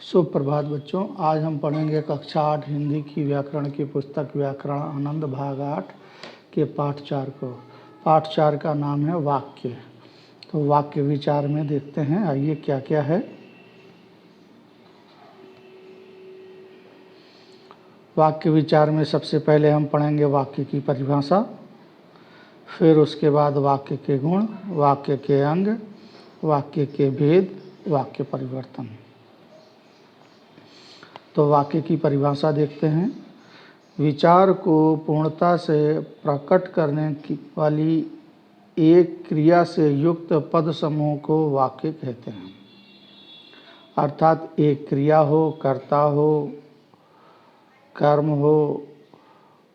सुप्रभात बच्चों, आज हम पढ़ेंगे कक्षा 8 हिंदी की व्याकरण की पुस्तक व्याकरण आनंद भाग 8 के पाठ 4 को। पाठ 4 का नाम है वाक्य। तो वाक्य विचार में देखते हैं, आइए क्या क्या है। वाक्य विचार में सबसे पहले हम पढ़ेंगे वाक्य की परिभाषा, फिर उसके बाद वाक्य के गुण, वाक्य के अंग, वाक्य के भेद, वाक्य परिवर्तन। तो वाक्य की परिभाषा देखते हैं। विचार को पूर्णता से प्रकट करने की वाली एक क्रिया से युक्त पद समूह को वाक्य कहते हैं। अर्थात एक क्रिया हो, कर्ता हो, कर्म हो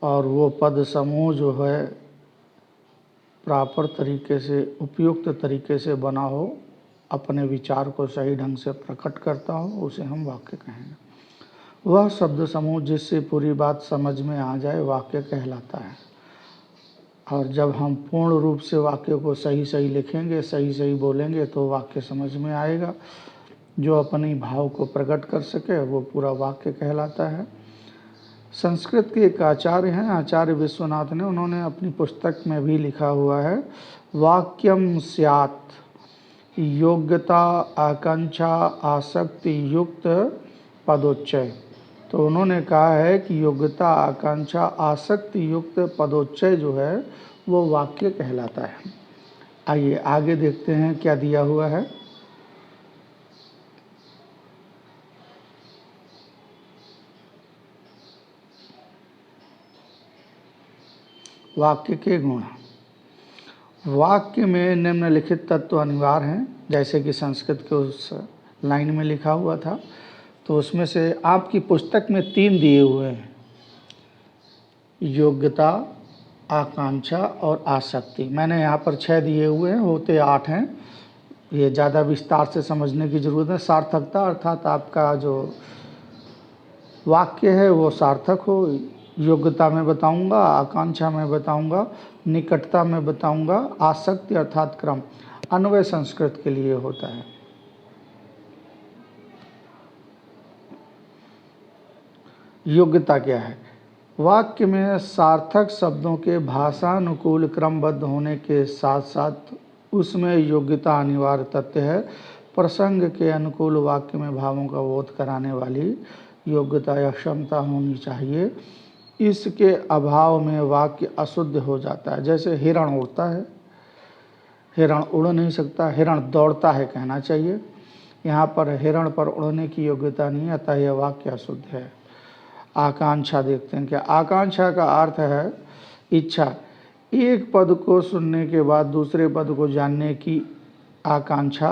और वो पद समूह जो है प्रॉपर तरीके से, उपयुक्त तरीके से बना हो, अपने विचार को सही ढंग से प्रकट करता हो, उसे हम वाक्य कहेंगे। वह शब्द समूह जिससे पूरी बात समझ में आ जाए वाक्य कहलाता है। और जब हम पूर्ण रूप से वाक्य को सही सही लिखेंगे, सही सही बोलेंगे तो वाक्य समझ में आएगा। जो अपनी भाव को प्रकट कर सके वो पूरा वाक्य कहलाता है। संस्कृत के एक आचार्य हैं, आचार्य विश्वनाथ ने, उन्होंने अपनी पुस्तक में भी लिखा हुआ है, वाक्यम स्यात् योग्यता आकांक्षा आसक्ति युक्त पदोच्चय। तो उन्होंने कहा है कि योग्यता आकांक्षा आसक्ति युक्त पदोच्चय जो है वो वाक्य कहलाता है। आइए आगे देखते हैं क्या दिया हुआ है। वाक्य के गुण। वाक्य में निम्नलिखित तत्व अनिवार्य हैं, जैसे कि संस्कृत के उस लाइन में लिखा हुआ था। तो उसमें से आपकी पुस्तक में 3 दिए हुए हैं, योग्यता, आकांक्षा और आसक्ति। मैंने यहाँ पर 6 दिए हुए हैं, होते 8 हैं। ये ज़्यादा विस्तार से समझने की ज़रूरत है। सार्थकता अर्थात आपका जो वाक्य है वो सार्थक हो। योग्यता में बताऊंगा, आकांक्षा में बताऊंगा, निकटता में बताऊंगा, आसक्ति अर्थात क्रम अन्वय संस्कृत के लिए होता है। योग्यता क्या है? वाक्य में सार्थक शब्दों के भाषानुकूल क्रमबद्ध होने के साथ साथ उसमें योग्यता अनिवार्य तथ्य है। प्रसंग के अनुकूल वाक्य में भावों का बोध कराने वाली योग्यता या क्षमता होनी चाहिए। इसके अभाव में वाक्य अशुद्ध हो जाता है। जैसे हिरण उड़ता है, हिरण उड़ नहीं सकता, हिरण दौड़ता है कहना चाहिए। यहाँ पर हिरण पर उड़ने की योग्यता नहीं, अतः यह वाक्य अशुद्ध है। आकांक्षा देखते हैं क्या। आकांक्षा का अर्थ है इच्छा। एक पद को सुनने के बाद दूसरे पद को जानने की आकांक्षा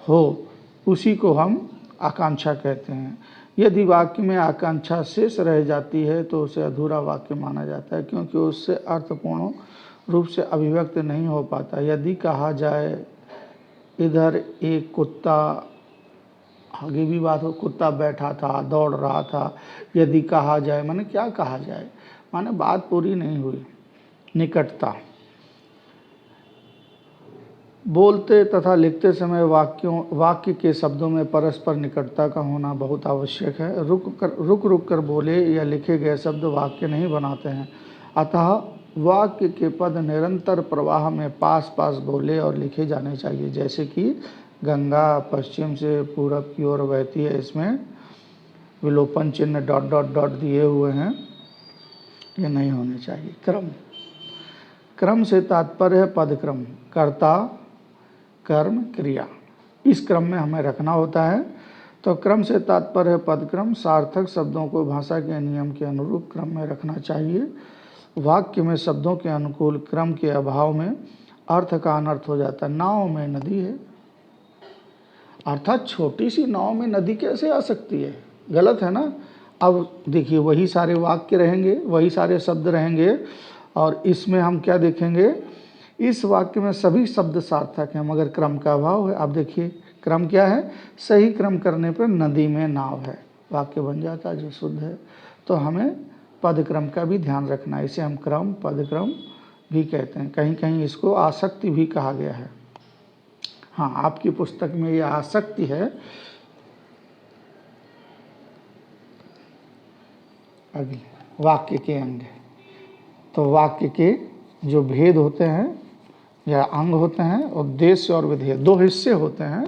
हो, उसी को हम आकांक्षा कहते हैं। यदि वाक्य में आकांक्षा शेष रह जाती है तो उसे अधूरा वाक्य माना जाता है, क्योंकि उससे अर्थपूर्ण रूप से अभिव्यक्त नहीं हो पाता। यदि कहा जाए इधर एक कुत्ता, आगे भी बात हो, कुत्ता बैठा था, दौड़ रहा था। यदि कहा जाए माने क्या कहा जाए, माने बात पूरी नहीं हुई। निकटता, बोलते तथा लिखते समय वाक्य के शब्दों में परस्पर निकटता का होना बहुत आवश्यक है। रुक कर बोले या लिखे गए शब्द वाक्य नहीं बनाते हैं। अतः वाक्य के पद निरंतर प्रवाह में पास पास बोले और लिखे जाने चाहिए। जैसे कि गंगा पश्चिम से पूरब की ओर बहती है, इसमें विलोपन चिन्ह डॉट डॉट डॉट दिए हुए हैं, ये नहीं होने चाहिए। क्रम से तात्पर्य है पदक्रम, कर्ता, कर्म, क्रिया, इस क्रम में हमें रखना होता है। तो क्रम से तात्पर्य है पदक्रम। सार्थक शब्दों को भाषा के नियम के अनुरूप क्रम में रखना चाहिए। वाक्य में शब्दों के अनुकूल क्रम के अभाव में अर्थ का अनर्थ हो जाता है। नाव में नदी है, अर्थात छोटी सी नाव में नदी कैसे आ सकती है? गलत है ना। अब देखिए, वही सारे वाक्य रहेंगे, वही सारे शब्द रहेंगे, और इसमें हम क्या देखेंगे, इस वाक्य में सभी शब्द सार्थक हैं मगर क्रम का अभाव है। अब देखिए क्रम क्या है, सही क्रम करने पर नदी में नाव है, वाक्य बन जाता है जो शुद्ध है। तो हमें पदक्रम का भी ध्यान रखना है। इसे हम क्रम, पदक्रम भी कहते हैं। कहीं कहीं इसको आसक्ति भी कहा गया है। हाँ, आपकी पुस्तक में ये आसक्ति है, अगले वाक्य के अंग। तो वाक्य के जो भेद होते हैं या अंग होते हैं, उद्देश्य और विधेय, दो हिस्से होते हैं,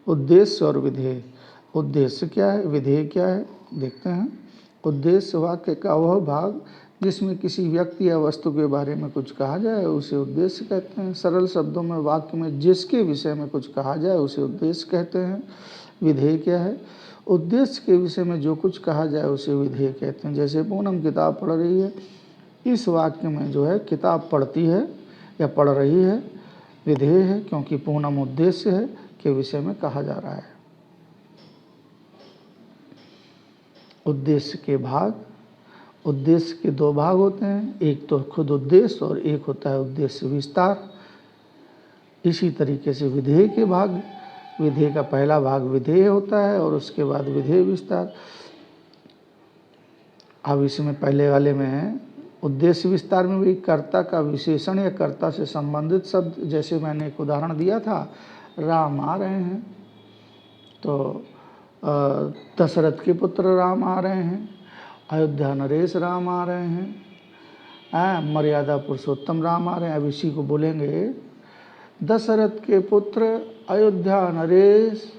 उद्देश्य और विधेय। उद्देश्य क्या है, विधेय क्या है, देखते हैं। उद्देश्य वाक्य का वह भाग जिसमें किसी व्यक्ति या वस्तु के बारे में कुछ कहा जाए उसे उद्देश्य कहते हैं। सरल शब्दों में वाक्य में जिसके विषय में कुछ कहा जाए उसे उद्देश्य कहते हैं। विधेय क्या है, उद्देश्य के विषय में जो कुछ कहा जाए उसे विधेय कहते हैं। जैसे पूनम किताब पढ़ रही है, इस वाक्य में जो है किताब पढ़ती है या पढ़ रही है विधेय है, क्योंकि पूनम उद्देश्य है के विषय में कहा जा रहा है। उद्देश्य के भाग, उद्देश्य के दो भाग होते हैं, एक तो खुद उद्देश्य और एक होता है उद्देश्य विस्तार। इसी तरीके से विधेय के भाग, विधेय का पहला भाग विधेय होता है और उसके बाद विधेय विस्तार। अब इसमें पहले वाले में है उद्देश्य विस्तार में भी कर्ता का विशेषण या कर्ता से संबंधित शब्द, जैसे मैंने एक उदाहरण दिया था, राम आ रहे हैं, तो दशरथ के पुत्र राम आ रहे हैं, अयोध्या नरेश राम आ रहे हैं, मर्यादा पुरुषोत्तम राम आ रहे हैं। अब इसी को बोलेंगे दशरथ के पुत्र अयोध्या नरेश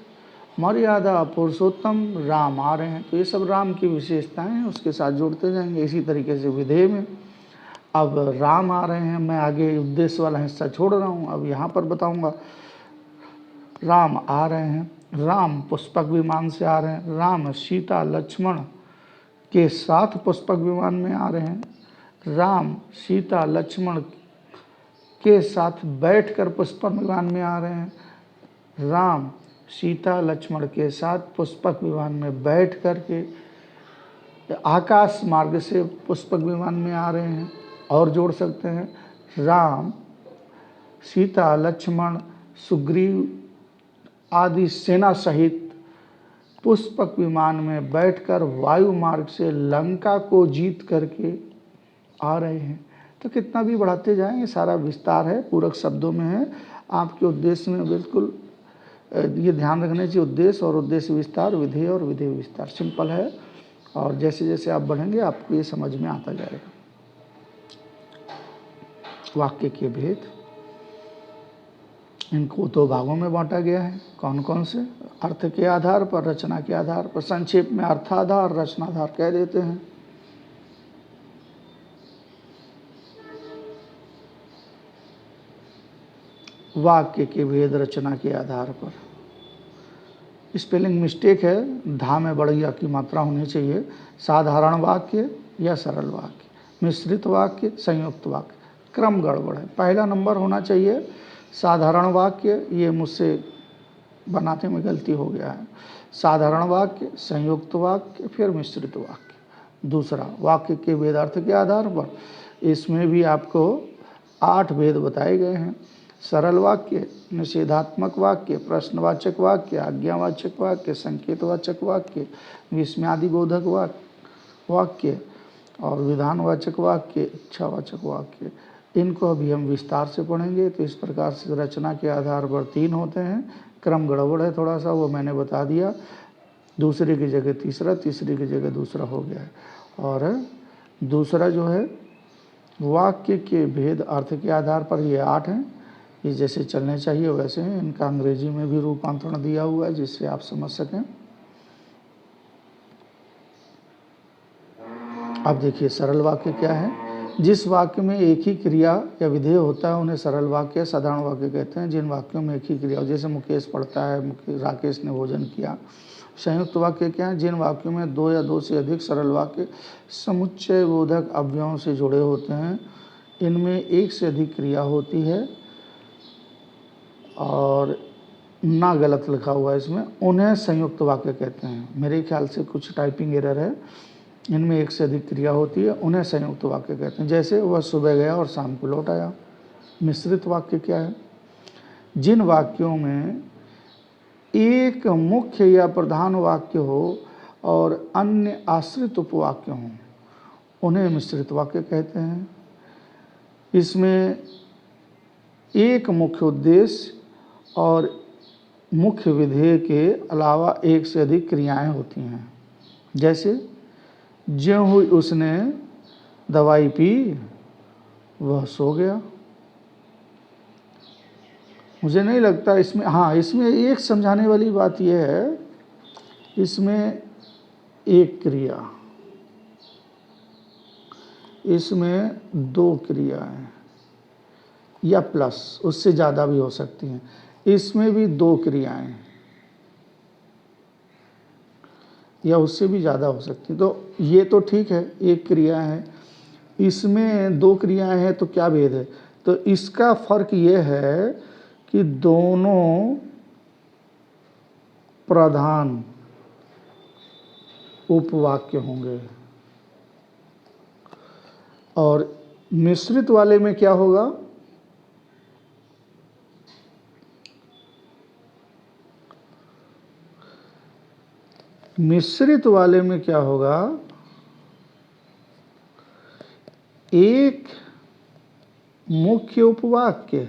मर्यादा पुरुषोत्तम राम आ रहे हैं। तो ये सब राम की विशेषताएं हैं, उसके साथ जोड़ते जाएंगे। इसी तरीके से विधेय में अब राम आ रहे हैं, मैं आगे उद्देश्य वाला हिस्सा छोड़ रहा हूँ, अब यहाँ पर बताऊँगा राम आ रहे हैं, राम पुष्पक विमान से आ रहे हैं, राम सीता लक्ष्मण के साथ पुष्पक विमान में आ रहे हैं, राम सीता लक्ष्मण के साथ बैठकर पुष्पक विमान में आ रहे हैं, राम सीता लक्ष्मण के साथ पुष्पक विमान में बैठ कर के आकाश मार्ग से पुष्पक विमान में आ रहे हैं। और जोड़ सकते हैं राम सीता लक्ष्मण सुग्रीव आदि सेना सहित पुष्पक विमान में बैठकर वायु मार्ग से लंका को जीत करके आ रहे हैं। तो कितना भी बढ़ाते जाएं, ये सारा विस्तार है, पूरक शब्दों में है। आपके उद्देश्य में बिल्कुल ये ध्यान रखने चाहिए, उद्देश्य और उद्देश्य विस्तार, विधेय और विधेय विस्तार, सिंपल है। और जैसे जैसे आप बढ़ेंगे आपको ये समझ में आता जाएगा। वाक्य के भेद, इनको दो भागों में बांटा गया है। कौन कौन से, अर्थ के आधार पर, रचना के आधार पर। संक्षेप में अर्थाधार रचनाधार कह देते हैं। वाक्य के भेद रचना के आधार पर। स्पेलिंग मिस्टेक है, धा में बढ़िया की मात्रा होनी चाहिए। साधारण वाक्य या सरल वाक्य, मिश्रित वाक्य, संयुक्त वाक्य, क्रम गड़बड़ है। पहला नंबर होना चाहिए साधारण वाक्य, ये मुझसे बनाते में गलती हो गया है। साधारण वाक्य, संयुक्त वाक्य, फिर मिश्रित वाक्य। दूसरा, वाक्य के भेद अर्थ के आधार पर, इसमें भी आपको 8 भेद बताए गए हैं। सरल वाक्य, निषेधात्मक वाक्य, प्रश्नवाचक वाक्य, आज्ञावाचक वाक्य, संकेतवाचक वाक्य, विस्मयादिबोधक वाक्य और विधानवाचक वाक्य, इच्छावाचक वाक्य। इनको अभी हम विस्तार से पढ़ेंगे। तो इस प्रकार से रचना के आधार पर 3 होते हैं। क्रम गड़बड़ है थोड़ा सा, वो मैंने बता दिया। दूसरे की जगह तीसरा, तीसरे की जगह दूसरा हो गया है। और दूसरा जो है वाक्य के भेद अर्थ के आधार पर, ये 8 हैं। ये जैसे चलने चाहिए वैसे हैं। इनका अंग्रेजी में भी रूपांतरण दिया हुआ है जिससे आप समझ सकें। अब देखिए सरल वाक्य क्या है। जिस वाक्य में एक ही क्रिया या विधेय होता है उन्हें सरल वाक्य, साधारण वाक्य कहते हैं। जिन वाक्यों में एक ही क्रिया, जैसे मुकेश पढ़ता है, राकेश ने भोजन किया। संयुक्त वाक्य क्या है, जिन वाक्यों में 2 या 2 से अधिक सरल वाक्य समुच्चय बोधक अवयवों से जुड़े होते हैं। इनमें एक से अधिक क्रिया होती है और ना गलत लिखा हुआ है इसमें, उन्हें संयुक्त वाक्य कहते हैं। मेरे ख्याल से कुछ टाइपिंग एरर है। इनमें एक से अधिक क्रिया होती है, उन्हें संयुक्त वाक्य कहते हैं। जैसे वह सुबह गया और शाम को लौट आया। मिश्रित वाक्य क्या है, जिन वाक्यों में एक मुख्य या प्रधान वाक्य हो और अन्य आश्रित उपवाक्य हों, उन्हें मिश्रित वाक्य कहते हैं। इसमें एक मुख्य उद्देश्य और मुख्य विधेय के अलावा एक से अधिक क्रियाएं होती हैं। जैसे ज्यों हुई उसने दवाई पी वह सो गया। मुझे नहीं लगता इसमें, हाँ इसमें एक समझाने वाली बात यह है, इसमें एक क्रिया, इसमें दो क्रियाएं या प्लस, उससे ज़्यादा भी हो सकती हैं। इसमें भी दो क्रियाएं या उससे भी ज़्यादा हो सकती हैं। तो ये तो ठीक है, एक क्रिया है, इसमें दो क्रियाएं हैं, तो क्या भेद है? तो इसका फर्क ये है कि दोनों प्रधान उपवाक्य होंगे, और मिश्रित वाले में क्या होगा? मिश्रित वाले में क्या होगा? एक मुख्य उपवाक्य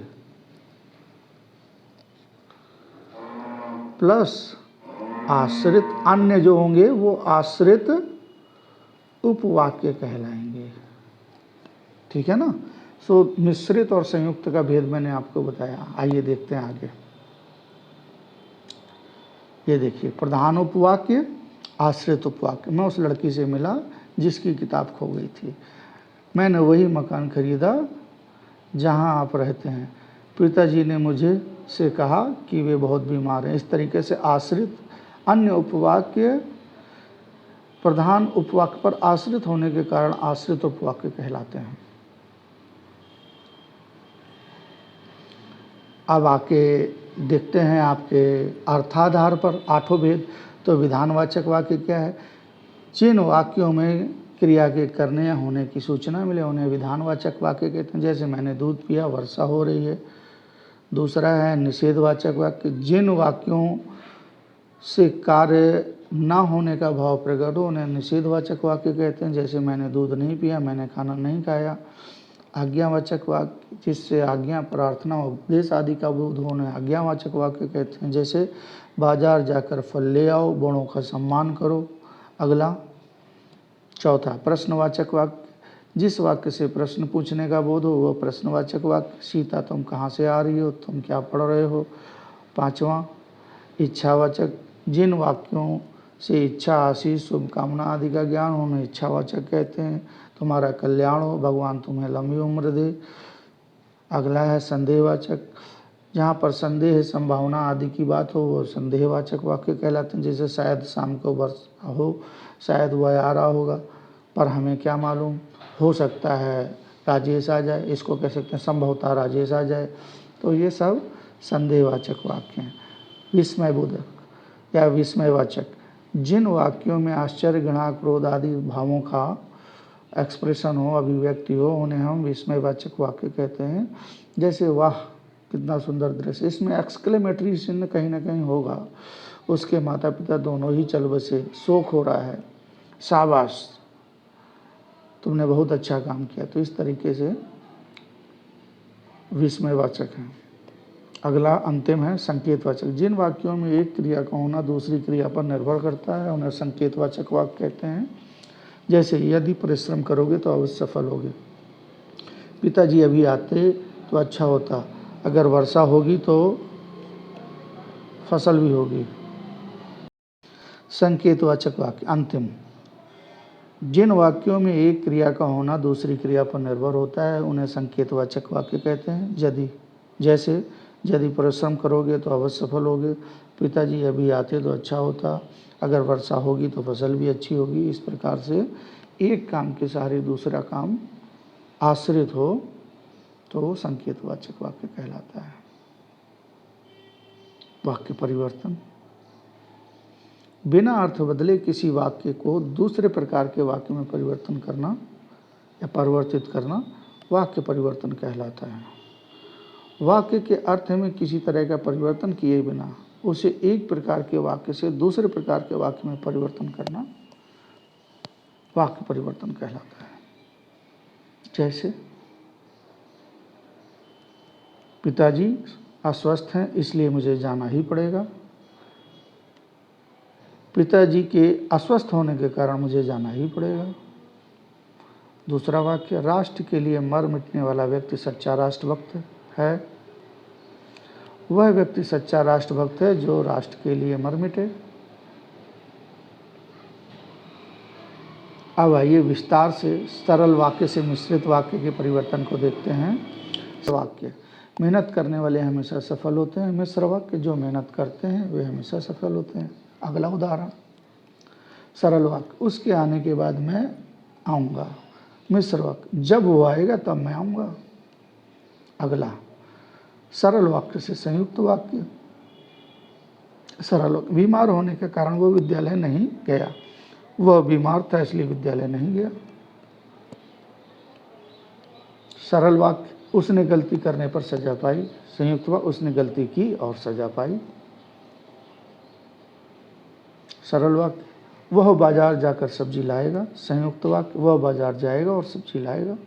प्लस आश्रित, अन्य जो होंगे वो आश्रित उपवाक्य कहलाएंगे। ठीक है ना? सो मिश्रित और संयुक्त का भेद मैंने आपको बताया। आइए देखते हैं आगे। ये देखिए, प्रधान उपवाक्य, आश्रित उपवाक्य। मैं उस लड़की से मिला जिसकी किताब खो गई थी। मैंने वही मकान खरीदा जहां आप रहते हैं। पिताजी ने मुझे से कहा कि वे बहुत बीमार हैं। इस तरीके से आश्रित अन्य उपवाक्य प्रधान उपवाक्य पर आश्रित होने के कारण आश्रित उपवाक्य कहलाते हैं। अब आके देखते हैं आपके अर्थाधार पर आठों भेद। तो विधानवाचक वाक्य क्या है? जिन वाक्यों में क्रिया के करने या होने की सूचना मिले उन्हें विधानवाचक वाक्य कहते हैं। जैसे मैंने दूध पिया, वर्षा हो रही है। दूसरा है निषेधवाचक वाक्य, जिन वाक्यों से कार्य ना होने का भाव प्रकट हो उन्हें निषेधवाचक वाक्य कहते हैं। जैसे मैंने दूध नहीं पिया, मैंने खाना नहीं खाया। आज्ञावाचक वाक्य, जिससे आज्ञा, प्रार्थना, उपदेश आदि का बोध हो उन्हें आज्ञावाचक वाक्य कहते हैं। जैसे बाजार जाकर फल ले आओ, बड़ों का सम्मान करो। अगला चौथा प्रश्नवाचक वाक्य, जिस वाक्य से प्रश्न पूछने का बोध हो वह प्रश्नवाचक वाक्य। सीता तुम कहाँ से आ रही हो, तुम क्या पढ़ रहे हो। पांचवा इच्छावाचक, जिन वाक्यों से इच्छा, आशीष, शुभकामना आदि का ज्ञान हो उन्हें इच्छावाचक कहते हैं। तुम्हारा कल्याण हो, भगवान तुम्हें लंबी उम्र दे। अगला है संदेहवाचक, जहाँ पर संदेह, संभावना आदि की बात हो वो संदेहवाचक वाक्य कहलाते हैं। जैसे शायद शाम को वर्षा हो, शायद वह आ रहा होगा, पर हमें क्या मालूम, हो सकता है राजेश आ जाए, इसको कह सकते हैं संभवतः राजेश आ जाए। तो ये सब संदेहवाचक वाक्य हैं। विस्मयबोधक या विस्मयवाचक, जिन वाक्यों में आश्चर्य, घृणा, क्रोध आदि भावों का एक्सप्रेशन हो, अभिव्यक्ति हो, उन्हें हम विस्मयवाचक वाक्य कहते हैं। जैसे वाह कितना सुंदर दृश्य, इसमें एक्सक्लेमेटरी चिन्ह कहीं ना कहीं होगा। उसके माता पिता दोनों ही चल बसे, शोक हो रहा है, शाबाश तुमने बहुत अच्छा काम किया। तो इस तरीके से विस्मयवाचक हैं। अगला अंतिम है संकेतवाचक, जिन वाक्यों में एक क्रिया का होना दूसरी क्रिया पर निर्भर करता है उन्हें संकेतवाचक वाक्य कहते हैं। जैसे यदि परिश्रम करोगे तो अवश्य सफल होगे। पिताजी अभी आते तो अच्छा होता, अगर वर्षा होगी तो फसल भी होगी। संकेतवाचक वाक्य अंतिम, जिन वाक्यों में एक क्रिया का होना दूसरी क्रिया पर निर्भर होता है उन्हें संकेतवाचक वाक्य कहते हैं। यदि, जैसे यदि परिश्रम करोगे तो अवश्य सफल होगे। पिताजी अभी आते तो अच्छा होता, अगर वर्षा होगी तो फसल भी अच्छी होगी। इस प्रकार से एक काम के सहारे दूसरा काम आश्रित हो तो संकेतवाचक वाक्य कहलाता है। वाक्य परिवर्तन, बिना अर्थ बदले किसी वाक्य को दूसरे प्रकार के वाक्य में परिवर्तन करना या परिवर्तित करना वाक्य परिवर्तन कहलाता है। वाक्य के अर्थ में किसी तरह का परिवर्तन किए बिना उसे एक प्रकार के वाक्य से दूसरे प्रकार के वाक्य में परिवर्तन करना वाक्य परिवर्तन कहलाता है। जैसे पिताजी अस्वस्थ हैं इसलिए मुझे जाना ही पड़ेगा। पिताजी के अस्वस्थ होने के कारण मुझे जाना ही पड़ेगा। दूसरा वाक्य, राष्ट्र के लिए मर मिटने वाला व्यक्ति सच्चा राष्ट्रभक्त है। वह व्यक्ति सच्चा राष्ट्रभक्त है जो राष्ट्र के लिए मर मिटे। अब आइए विस्तार से सरल वाक्य से मिश्रित वाक्य के परिवर्तन को देखते हैं। वाक्य, मेहनत करने वाले हमेशा सफल होते हैं। मिश्र वाक्य, जो मेहनत करते हैं वे हमेशा सफल होते हैं। अगला उदाहरण, सरल वाक्य, उसके आने के बाद मैं आऊँगा। मिश्र वाक्य, जब वो आएगा तब मैं आऊँगा। अगला सरल वाक्य से संयुक्त वाक्य, सरल वाक्य, बीमार होने के कारण वो विद्यालय नहीं गया। वह बीमार था इसलिए विद्यालय नहीं गया। सरल वाक्य, उसने गलती करने पर सजा पाई। संयुक्त वाक्य, उसने गलती की और सजा पाई। सरल वाक्य, वह बाजार जाकर सब्जी लाएगा। संयुक्त वाक्य, वह बाजार जाएगा और सब्जी लाएगा।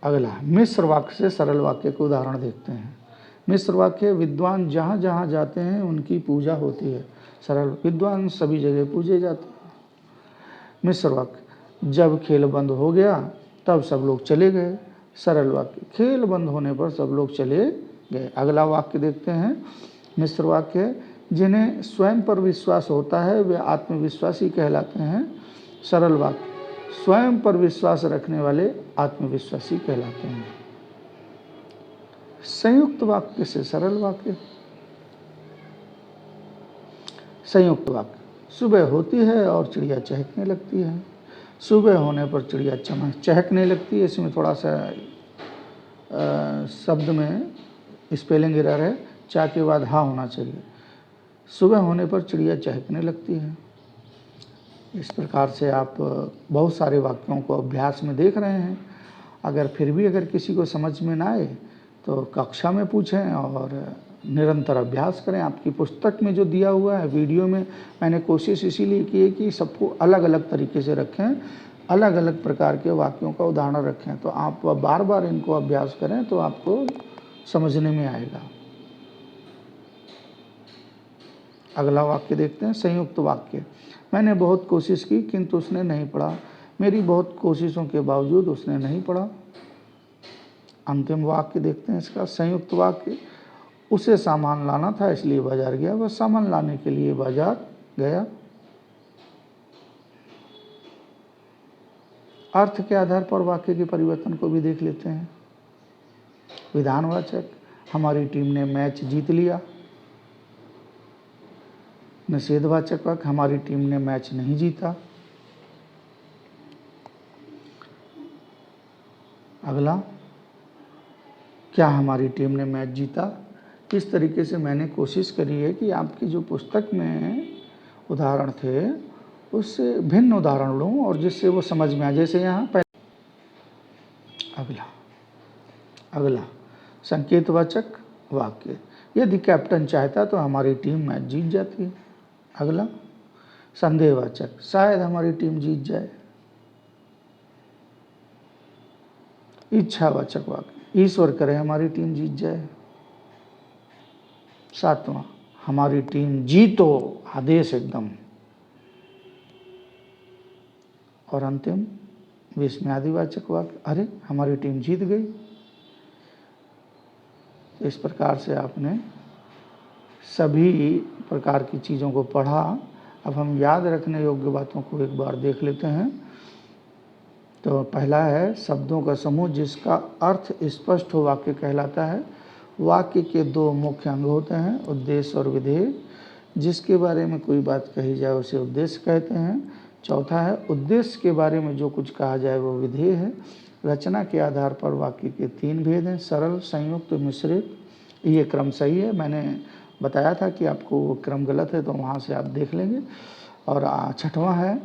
अगला मिश्र वाक्य से सरल वाक्य के उदाहरण देखते हैं। मिश्र वाक्य, विद्वान जहाँ जहाँ जाते हैं उनकी पूजा होती है। सरल, विद्वान सभी जगह पूजे जाते हैं। मिश्र वाक्य, जब खेल बंद हो गया तब सब लोग चले गए। सरल वाक्य, खेल बंद होने पर सब लोग चले गए। अगला वाक्य देखते हैं। मिश्र वाक्य, जिन्हें स्वयं पर विश्वास होता है वे आत्मविश्वासी कहलाते हैं। सरल वाक्य, स्वयं पर विश्वास रखने वाले आत्मविश्वासी कहलाते हैं। संयुक्त वाक्य से सरल वाक्य। संयुक्त वाक्य, सुबह होती है और चिड़िया चहकने लगती है। सुबह होने पर चिड़िया चहकने लगती है। इसमें थोड़ा सा शब्द में स्पेलिंग एरर है, चा के बाद हाँ होना चाहिए। सुबह होने पर चिड़िया चहकने लगती है। इस प्रकार से आप बहुत सारे वाक्यों को अभ्यास में देख रहे हैं। अगर फिर भी अगर किसी को समझ में ना आए तो कक्षा में पूछें और निरंतर अभ्यास करें। आपकी पुस्तक में जो दिया हुआ है, वीडियो में मैंने कोशिश इसीलिए की है कि सबको अलग अलग तरीके से रखें, अलग अलग प्रकार के वाक्यों का उदाहरण रखें। तो आप बार बार इनको अभ्यास करें तो आपको समझने में आएगा। अगला वाक्य देखते हैं, संयुक्त वाक्य, मैंने बहुत कोशिश की किंतु उसने नहीं पढ़ा। मेरी बहुत कोशिशों के बावजूद उसने नहीं पढ़ा। अंतिम वाक्य देखते हैं इसका, संयुक्त वाक्य, उसे सामान लाना था इसलिए बाजार गया। वह सामान लाने के लिए बाजार गया। अर्थ के आधार पर वाक्य के परिवर्तन को भी देख लेते हैं। विधानवाचक, हमारी टीम ने मैच जीत लिया। निषेधवाचक वाक्य, हमारी टीम ने मैच नहीं जीता। अगला, क्या हमारी टीम ने मैच जीता। इस तरीके से मैंने कोशिश करी है कि आपकी जो पुस्तक में उदाहरण थे उससे भिन्न उदाहरण लूँ और जिससे वो समझ में आए। जैसे यहाँ अगला संकेतवाचक वाक्य, यदि कैप्टन चाहता तो हमारी टीम मैच जीत जाती है। अगला संदेहवाचक, शायद हमारी टीम जीत जाए। इच्छावाचक वाक्य, ईश्वर करे हमारी टीम जीत जाए। सातवां, हमारी टीम जीतो, आदेश एकदम। और अंतिम विस्मयादिवाचक वाक्य, अरे हमारी टीम जीत गई। इस प्रकार से आपने सभी प्रकार की चीज़ों को पढ़ा। अब हम याद रखने योग्य बातों को एक बार देख लेते हैं। तो पहला है शब्दों का समूह जिसका अर्थ स्पष्ट हो वाक्य कहलाता है। वाक्य के दो मुख्य अंग होते हैं, उद्देश्य और विधेय। जिसके बारे में कोई बात कही जाए उसे उद्देश्य कहते हैं। चौथा है उद्देश्य के बारे में जो कुछ कहा जाए वो विधेय है। रचना के आधार पर वाक्य के तीन भेद हैं, सरल, संयुक्त, मिश्रित। ये क्रम सही है, मैंने बताया था कि आपको वो क्रम गलत है तो वहाँ से आप देख लेंगे। और छठवां है,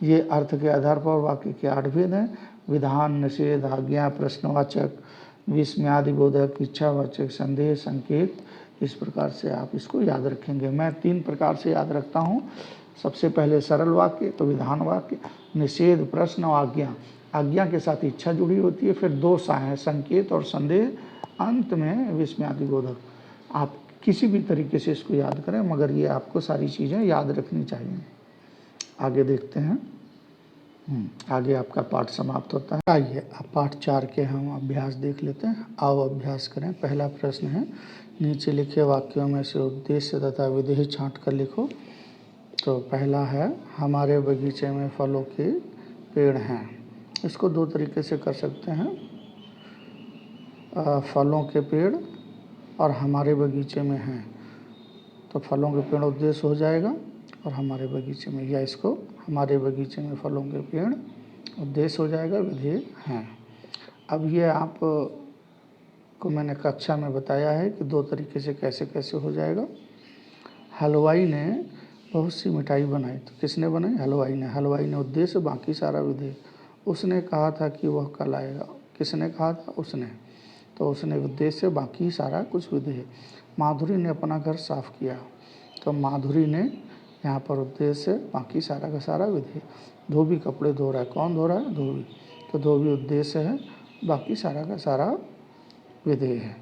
ये अर्थ के आधार पर वाक्य के 8 भेद हैं, विधान, निषेध, आज्ञा, प्रश्नवाचक, विस्मयादिबोधक, इच्छावाचक, संदेह, संकेत। इस प्रकार से आप इसको याद रखेंगे। मैं 3 प्रकार से याद रखता हूँ। सबसे पहले सरल वाक्य, तो विधान वाक्य, निषेध, प्रश्न और आज्ञा। आज्ञा के साथ इच्छा जुड़ी होती है। फिर 2 सा हैं, संकेत और संदेह। अंत में विस्मयादिबोधक। आप किसी भी तरीके से इसको याद करें, मगर ये आपको सारी चीज़ें याद रखनी चाहिए। आगे देखते हैं। आगे आपका पाठ समाप्त होता है। आइए अब पाठ 4 के हम अभ्यास देख लेते हैं। आओ अभ्यास करें। पहला प्रश्न है, नीचे लिखे वाक्यों में से उद्देश्य तथा विधेय छांट कर लिखो। तो पहला है, हमारे बगीचे में फलों के पेड़ हैं। इसको दो तरीके से कर सकते हैं, फलों के पेड़ और हमारे बगीचे में हैं। तो फलों के पेड़ उद्देश्य हो जाएगा और हमारे बगीचे में, या इसको हमारे बगीचे में फलों के पेड़ उद्देश्य हो जाएगा, विधेय हैं। अब ये आप को मैंने कक्षा में बताया है कि दो तरीके से कैसे कैसे हो जाएगा। हलवाई ने बहुत सी मिठाई बनाई। तो किसने बनाई? हलवाई ने। हलवाई ने उद्देश्य, बाकी सारा विधेय। उसने कहा था कि वह कल आएगा। किसने कहा था? उसने। तो उसने उद्देश्य, बाकी सारा कुछ विधेय। माधुरी ने अपना घर साफ किया। तो माधुरी ने यहाँ पर उद्देश्य, बाकी सारा का सारा विधेय। धोबी कपड़े धो रहा है। कौन धो रहा है? धोबी। तो धोबी उद्देश्य है, बाकी सारा का सारा विधेय है।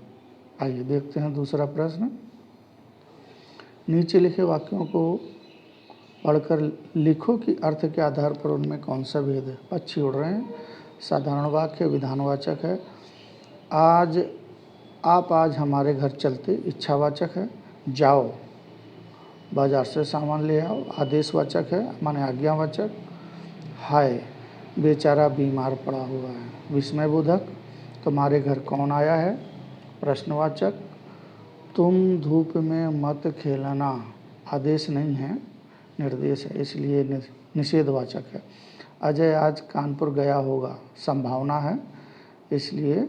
आइए देखते हैं दूसरा प्रश्न। नीचे लिखे वाक्यों को पढ़कर लिखो कि अर्थ के आधार पर उनमें कौन सा भेद है। पक्षी उड़ रहे हैं, साधारण वाक्य, विधानवाचक है। आप आज हमारे घर चलते, इच्छावाचक है। जाओ बाजार से सामान ले आओ, आदेशवाचक है, माने आज्ञावाचक। हाय बेचारा बीमार पड़ा हुआ है, विस्मयबोधक। तुम्हारे घर कौन आया है? प्रश्नवाचक। तुम धूप में मत खेलना, आदेश नहीं है, निर्देश है, इसलिए निषेधवाचक है। अजय आज कानपुर गया होगा, संभावना है, इसलिए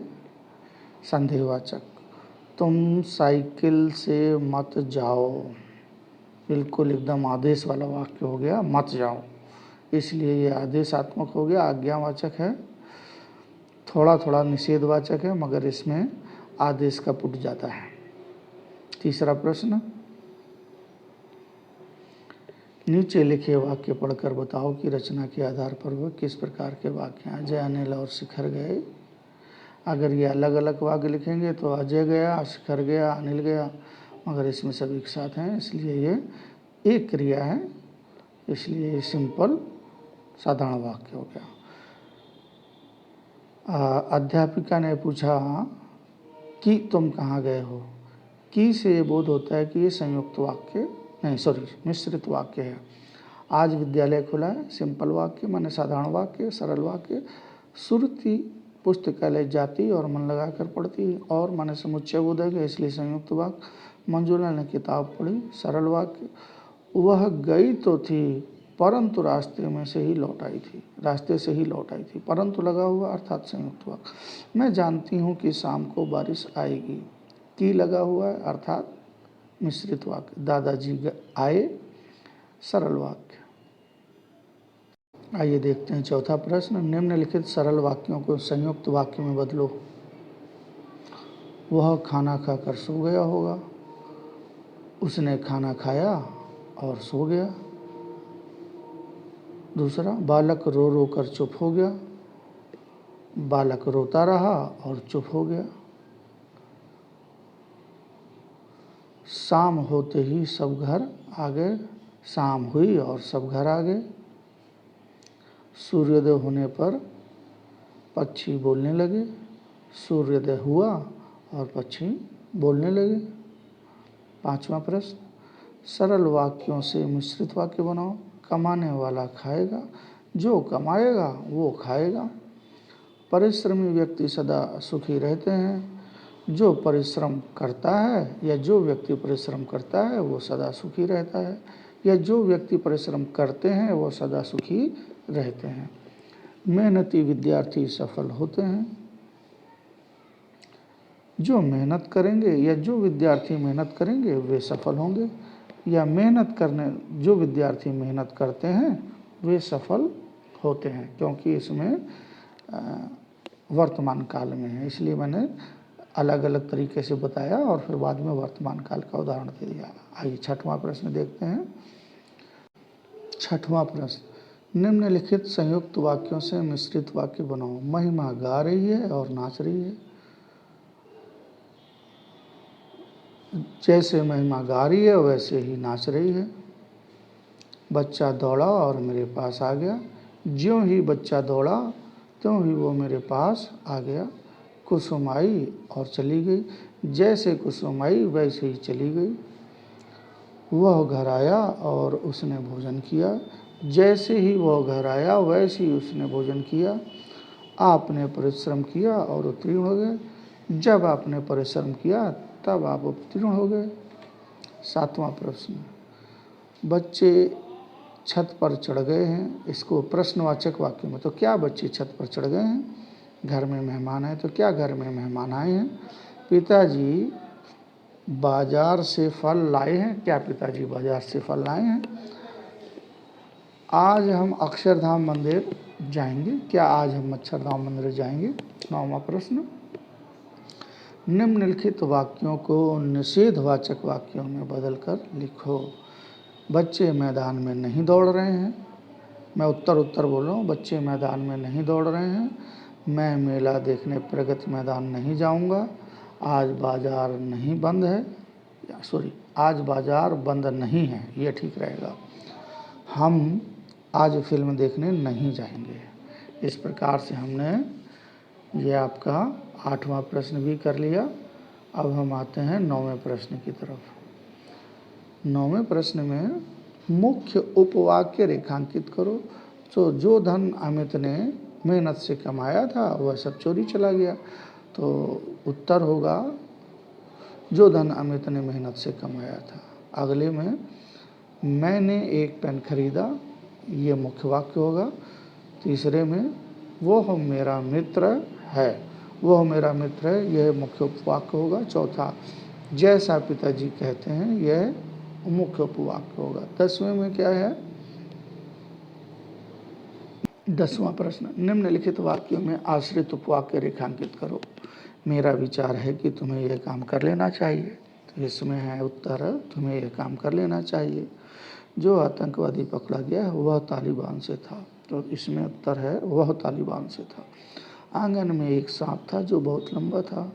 संदेहवाचक। तुम साइकिल से मत जाओ, बिल्कुल एकदम आदेश वाला वाक्य हो गया, मत जाओ, इसलिए ये आदेशात्मक हो गया, आज्ञावाचक है। थोड़ा थोड़ा निषेधवाचक है, मगर इसमें आदेश का पुट जाता है। तीसरा प्रश्न, नीचे लिखे वाक्य पढ़कर बताओ कि रचना के आधार पर वह किस प्रकार के वाक्य हैं। अजय, अनिल और शिखर गए। अगर ये अलग अलग वाक्य लिखेंगे तो अजय गया, शिखर गया, अनिल गया, मगर इसमें सब एक साथ हैं, इसलिए ये एक क्रिया है, इसलिए ये सिंपल साधारण वाक्य हो गया। अध्यापिका ने पूछा कि तुम कहाँ गए हो। कि से ये बोध होता है कि ये संयुक्त वाक्य नहीं, सॉरी, मिश्रित वाक्य है। आज विद्यालय खुला है, सिंपल वाक्य माने साधारण वाक्य, सरल वाक्य। सुरती पुस्तकालय जाती और मन लगाकर पढ़ती है, और माने समुच्चय बोधक है, इसलिए संयुक्त वाक्य। मंजुला ने किताब पढ़ी, सरल वाक्य। वह गई तो थी परंतु रास्ते में से ही लौट आई थी, रास्ते से ही लौट आई थी, परंतु लगा हुआ अर्थात संयुक्त वाक्य। मैं जानती हूँ कि शाम को बारिश आएगी, की लगा हुआ है अर्थात मिश्रित वाक्य। दादाजी आए, सरल वाक्य। आइए देखते हैं चौथा प्रश्न। निम्नलिखित सरल वाक्यों को संयुक्त वाक्य में बदलो। वह खाना खाकर सो गया होगा, उसने खाना खाया और सो गया। दूसरा, बालक रो रो कर चुप हो गया, बालक रोता रहा और चुप हो गया। शाम होते ही सब घर आ गए, शाम हुई और सब घर आ गए। सूर्योदय होने पर पक्षी बोलने लगे, सूर्योदय हुआ और पक्षी बोलने लगे। पांचवा प्रश्न, सरल वाक्यों से मिश्रित वाक्य बनाओ। कमाने वाला खाएगा, जो कमाएगा वो खाएगा। परिश्रमी व्यक्ति सदा सुखी रहते हैं, जो परिश्रम करता है, या जो व्यक्ति परिश्रम करता है वो सदा सुखी रहता है, या जो व्यक्ति परिश्रम करते हैं वो सदा सुखी रहते हैं। मेहनती विद्यार्थी सफल होते हैं, जो मेहनत करेंगे या जो विद्यार्थी मेहनत करेंगे वे सफल होंगे, या जो विद्यार्थी मेहनत करते हैं वे सफल होते हैं, क्योंकि इसमें वर्तमान काल में है, इसलिए मैंने अलग अलग तरीके से बताया और फिर बाद में वर्तमान काल का उदाहरण दे दिया। आइए छठवां प्रश्न देखते हैं। छठवां प्रश्न, निम्नलिखित संयुक्त वाक्यों से मिश्रित वाक्य बनाओ। महिमा गा रही है और नाच रही है। जैसे महिमा गा रही है वैसे ही नाच रही है। बच्चा दौड़ा और मेरे पास आ गया। ज्यों ही बच्चा दौड़ा त्यों ही वो मेरे पास आ गया। कुसुम आई और चली गई, जैसे कुसुम आई वैसे ही चली गई। वह घर आया और उसने भोजन किया, जैसे ही वह घर आया वैसे ही उसने भोजन किया। आपने परिश्रम किया और उत्तीर्ण हो गए। जब आपने परिश्रम किया तब आप उत्तीर्ण हो गए। 7वां प्रश्न, बच्चे छत पर चढ़ गए हैं। इसको प्रश्नवाचक वाक्य में, तो क्या बच्चे छत पर चढ़ गए हैं? घर में मेहमान आए, तो क्या घर में मेहमान आए हैं? पिताजी बाजार से फल लाए हैं, क्या पिताजी बाजार से फल लाए हैं? आज हम अक्षरधाम मंदिर जाएंगे, क्या आज हम अक्षरधाम मंदिर जाएंगे? 9वां प्रश्न, निम्नलिखित वाक्यों को निषेधवाचक वाक्यों में बदलकर लिखो। बच्चे मैदान में नहीं दौड़ रहे हैं। मैं उत्तर बोल रहा हूँ। बच्चे मैदान में नहीं दौड़ रहे हैं। मैं मेला देखने प्रगति मैदान नहीं जाऊँगा। आज बाजार नहीं बंद है, आज बाजार बंद नहीं है, ये ठीक रहेगा। हम आज फिल्म देखने नहीं जाएंगे। इस प्रकार से हमने ये आपका 8वां प्रश्न भी कर लिया। अब हम आते हैं 9वें प्रश्न की तरफ। 9वें प्रश्न में मुख्य उपवाक्य रेखांकित करो। तो जो धन अमित ने मेहनत से कमाया था वह सब चोरी चला गया। तो उत्तर होगा जो धन अमित ने मेहनत से कमाया था। अगले में मैंने एक पेन खरीदा, ये मुख्य वाक्य होगा। तीसरे में वह मेरा मित्र है, वह मेरा मित्र है, यह मुख्य उपवाक्य होगा। चौथा, जैसा पिताजी कहते हैं, यह मुख्य उपवाक्य होगा। 10वें में क्या है? 10वां प्रश्न, निम्नलिखित वाक्यों में आश्रित उपवाक्य रेखांकित करो। मेरा विचार है कि तुम्हें यह काम कर लेना चाहिए। तो इसमें है उत्तर, तुम्हें यह काम कर लेना चाहिए। जो आतंकवादी पकड़ा गया वह तालिबान से था। तो इसमें उत्तर है वह तालिबान से था। आंगन में एक सांप था जो बहुत लंबा था,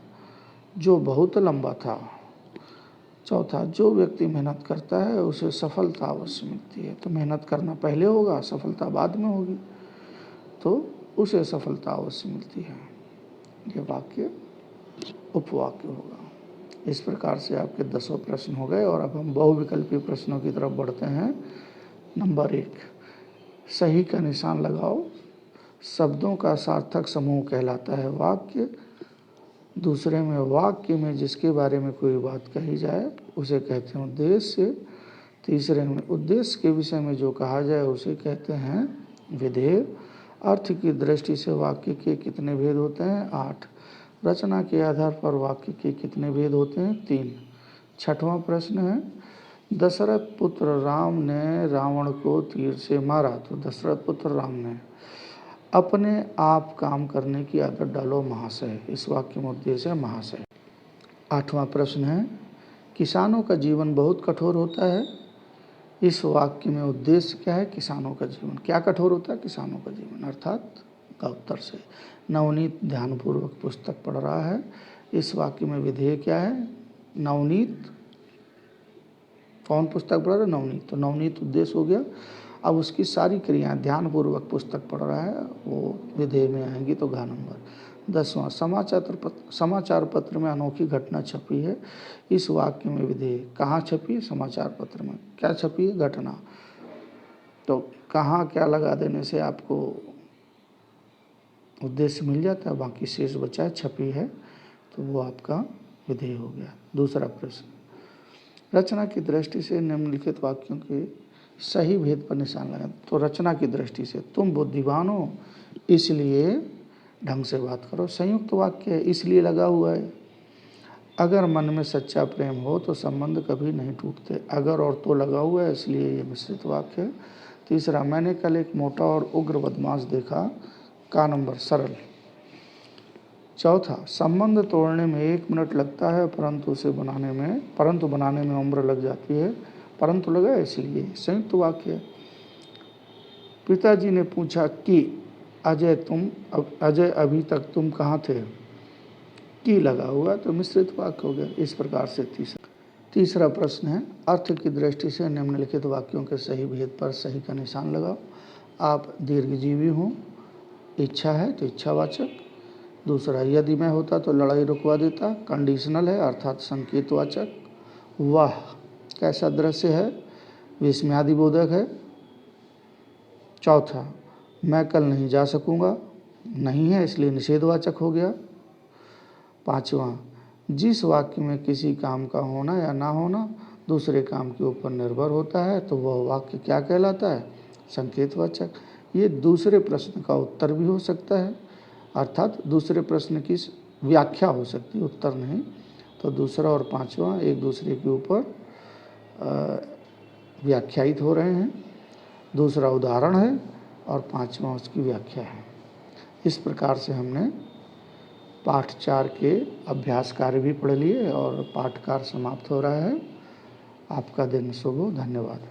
जो बहुत लंबा था। चौथा, जो व्यक्ति मेहनत करता है उसे सफलता अवश्य मिलती है। तो मेहनत करना पहले होगा, सफलता बाद में होगी, तो उसे सफलता अवश्य मिलती है। ये वाक्य उपवाक्य होगा। इस प्रकार से आपके 10 प्रश्न हो गए। और अब हम बहुविकल्पी प्रश्नों की तरफ बढ़ते हैं। नंबर 1, सही का निशान लगाओ। शब्दों का सार्थक समूह कहलाता है वाक्य। दूसरे में वाक्य में जिसके बारे में कोई बात कही जाए उसे कहते हैं उद्देश्य। तीसरे में उद्देश्य के विषय में जो कहा जाए उसे कहते हैं विधेय। अर्थ की दृष्टि से वाक्य के कितने भेद होते हैं? 8। रचना के आधार पर वाक्य के कितने भेद होते हैं? 3। 6वां प्रश्न है, दशरथ पुत्र राम ने रावण को तीर से मारा। तो दशरथ पुत्र राम ने अपने आप काम करने की आदत डालो महाशय। इस वाक्य में उद्देश्य है महाशय। 8वां प्रश्न है, किसानों का जीवन बहुत कठोर होता है। इस वाक्य में उद्देश्य क्या है? किसानों का जीवन क्या कठोर होता है? किसानों का जीवन, अर्थात का उत्तर से। नवनीत ध्यानपूर्वक पुस्तक पढ़ रहा है। इस वाक्य में विधेय क्या है? नवनीत कौन पुस्तक पढ़ रहा है? नवनीत। तो नवनीत उद्देश्य हो गया। अब उसकी सारी क्रियाएं ध्यानपूर्वक पुस्तक पढ़ रहा है, वो विधेय में आएंगी। तो घ नंबर। 10वां, समाचार पत्र में अनोखी घटना छपी है। इस वाक्य में विधेय कहाँ छपी है? समाचार पत्र में। क्या छपी है? घटना। तो कहाँ क्या लगा देने से आपको उद्देश्य मिल जाता है, बाकी शेष बचा है छपी है, तो वो आपका विधेय हो गया। दूसरा प्रश्न, रचना की दृष्टि से निम्नलिखित वाक्यों के सही भेद पर निशान लगाएं। तो रचना की दृष्टि से, तुम बुद्धिमान हो इसलिए ढंग से बात करो। संयुक्त वाक्य है, इसलिए लगा हुआ है। अगर मन में सच्चा प्रेम हो तो संबंध कभी नहीं टूटते। अगर और तो लगा हुआ है, इसलिए ये मिश्रित वाक्य है। तीसरा, मैंने कल एक मोटा और उग्र बदमाश देखा। का नंबर सरल। चौथा, संबंध तोड़ने में 1 मिनट लगता है परंतु बनाने में उम्र लग जाती है। परंतु लगा इसलिए संयुक्त वाक्य है। पिताजी ने पूछा कि अजय अभी तक तुम कहाँ थे? की लगा हुआ तो मिश्रित वाक्य हो गया। इस प्रकार से तीसरा। तीसरा प्रश्न है, अर्थ की दृष्टि से निम्नलिखित वाक्यों के सही भेद पर सही का निशान लगाओ। आप दीर्घजीवी हों, इच्छा है तो इच्छावाचक। दूसरा, यदि मैं होता तो लड़ाई रुकवा देता, कंडीशनल है अर्थात संकेतवाचक। वह कैसा दृश्य है, विस्मयादिबोधक है। चौथा, मैं कल नहीं जा सकूँगा, नहीं है इसलिए निषेधवाचक हो गया। पांचवा, जिस वाक्य में किसी काम का होना या ना होना दूसरे काम के ऊपर निर्भर होता है तो वह वाक्य क्या कहलाता है, संकेतवाचक। ये दूसरे प्रश्न का उत्तर भी हो सकता है, अर्थात दूसरे प्रश्न की व्याख्या हो सकती है, उत्तर नहीं। तो दूसरा और पांचवा एक दूसरे के ऊपर व्याख्यायित हो रहे हैं। दूसरा उदाहरण है और पांचवा उसकी व्याख्या है। इस प्रकार से हमने पाठ 4 के अभ्यास कार्य भी पढ़ लिए और पाठ कार्य समाप्त हो रहा है। आपका दिन शुभ हो। धन्यवाद।